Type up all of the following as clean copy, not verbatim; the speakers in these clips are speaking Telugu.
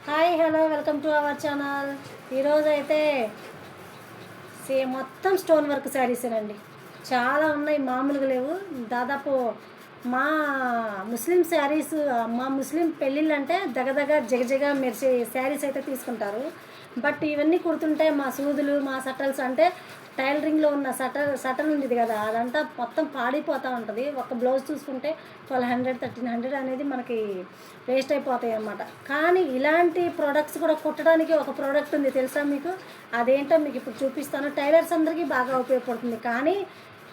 Hi hello welcome to our channel. ఈరోజు అయితే మొత్తం స్టోన్ వర్క్ శారీసేనండి. చాలా ఉన్నాయి, మామూలుగా లేవు. దాదాపు మా ముస్లిం శారీస్, మా ముస్లిం పెళ్ళిళ్ళు అంటే దగదగ జగజగ మెరిసే శారీస్ అయితే తీసుకుంటారు. బట్ ఇవన్నీ కుడుతుంటే మా సూదులు, మా సటల్స్ అంటే టైలరింగ్లో ఉన్న సటల్ ఉండేది కదా, అదంతా మొత్తం పాడిపోతూ ఉంటుంది. ఒక బ్లౌజ్ చూసుకుంటే 1200 1300 అనేది మనకి వేస్ట్ అయిపోతాయి అన్నమాట. కానీ ఇలాంటి ప్రోడక్ట్స్ కూడా కుట్టడానికి ఒక ప్రోడక్ట్ ఉంది, తెలుసా మీకు? అదేంటో మీకు ఇప్పుడు చూపిస్తాను. టైలర్స్ అందరికీ బాగా ఉపయోగపడుతుంది. కానీ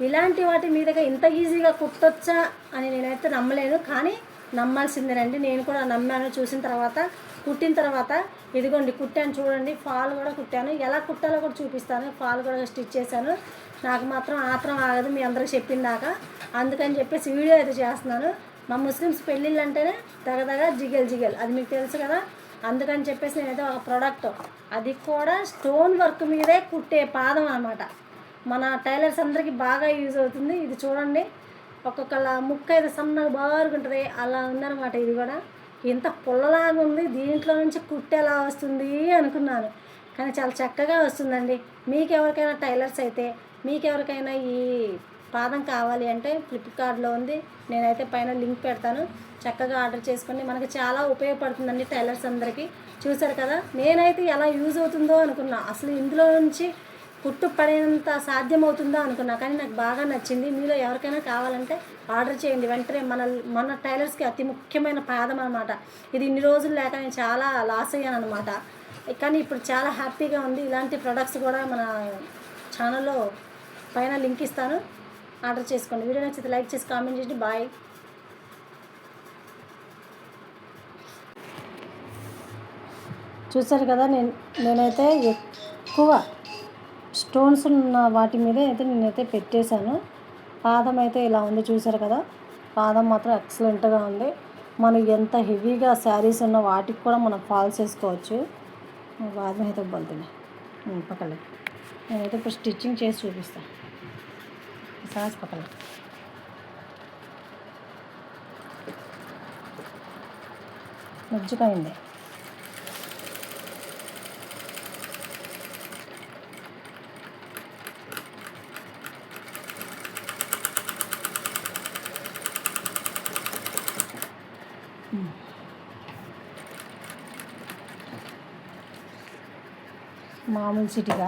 ఇలాంటి వాటి మీదగా ఇంత ఈజీగా కుట్టొచ్చా అని నేనైతే నమ్మలేను. కానీ నమ్మాల్సిందేనండి. నేను కూడా నమ్మాను. చూసిన తర్వాత, కుట్టిన తర్వాత ఇదిగోండి కుట్టాను చూడండి. ఫాల్ కూడా కుట్టాను. ఎలా కుట్టాలో కూడా చూపిస్తాను. ఫాల్ కూడా స్టిచ్ చేశాను. నాకు మాత్రం ఆత్రం ఆగదు మీ అందరికి చెప్పిందాక. అందుకని చెప్పేసి వీడియో అయితే చేస్తున్నాను. మా ముస్లిమ్స్ పెళ్ళిళ్ళు అంటేనే దగదగ జిగెల్ అది మీకు తెలుసు కదా. అందుకని చెప్పేసి నేనైతే ఒక ప్రోడక్ట్, అది కూడా స్టోన్ వర్క్ మీదే కుట్టే పాదం అన్నమాట. మన టైలర్స్ అందరికీ బాగా యూజ్ అవుతుంది. ఇది చూడండి, ఒక్కొక్కళ్ళ ముక్క అయితే సన్నగా బాగుంటుంది, అలా ఉందన్నమాట. ఇది కూడా ఇంత పుల్లలాగా ఉంది, దీంట్లో నుంచి కుట్టు ఎలా వస్తుంది అనుకున్నాను. కానీ చాలా చక్కగా వస్తుందండి. మీకు ఎవరికైనా టైలర్స్ అయితే, మీకు ఎవరికైనా ఈ పాదం కావాలి అంటే ఫ్లిప్కార్ట్లో ఉంది. నేనైతే పైన లింక్ పెడతాను, చక్కగా ఆర్డర్ చేసుకోండి. మనకి చాలా ఉపయోగపడుతుందండి టైలర్స్ అందరికీ. చూసారు కదా, నేనైతే ఎలా యూజ్ అవుతుందో అనుకున్నా. అసలు ఇందులో నుంచి కుట్టు పడేంత సాధ్యమవుతుందో అనుకున్నా. కానీ నాకు బాగా నచ్చింది. మీలో ఎవరికైనా కావాలంటే ఆర్డర్ చేయండి వెంటనే. మన టైలర్స్కి అతి ముఖ్యమైన పాదం అనమాట. ఇది ఇన్ని రోజులు లేక నేను చాలా లాస్ అయ్యాను అనమాట. కానీ ఇప్పుడు చాలా హ్యాపీగా ఉంది. ఇలాంటి ప్రొడక్ట్స్ కూడా మన ఛానల్లో పైన లింక్ ఇస్తాను, ఆర్డర్ చేసుకోండి. వీడియో నచ్చితే లైక్ చేసి కామెంట్ చేయండి. బాయ్. చూసారు కదా, నేనైతే ఎక్కువ స్టోన్స్ ఉన్న వాటి మీదే అయితే నేనైతే పెట్టేశాను. పాదం అయితే ఇలా ఉంది, చూసారు కదా. పాదం మాత్రం ఎక్సలెంట్గా ఉంది. మనం ఎంత హెవీగా శారీస్ ఉన్న వాటికి కూడా మనం ఫాల్స్ వేసుకోవచ్చు. పాదం అయితే బలుతుంది పక్కన. నేనైతే ఇప్పుడు స్టిచ్చింగ్ చేసి చూపిస్తాను. సాస్ పక్కన మజ్జిపోయింది. మామూలు సిటీగా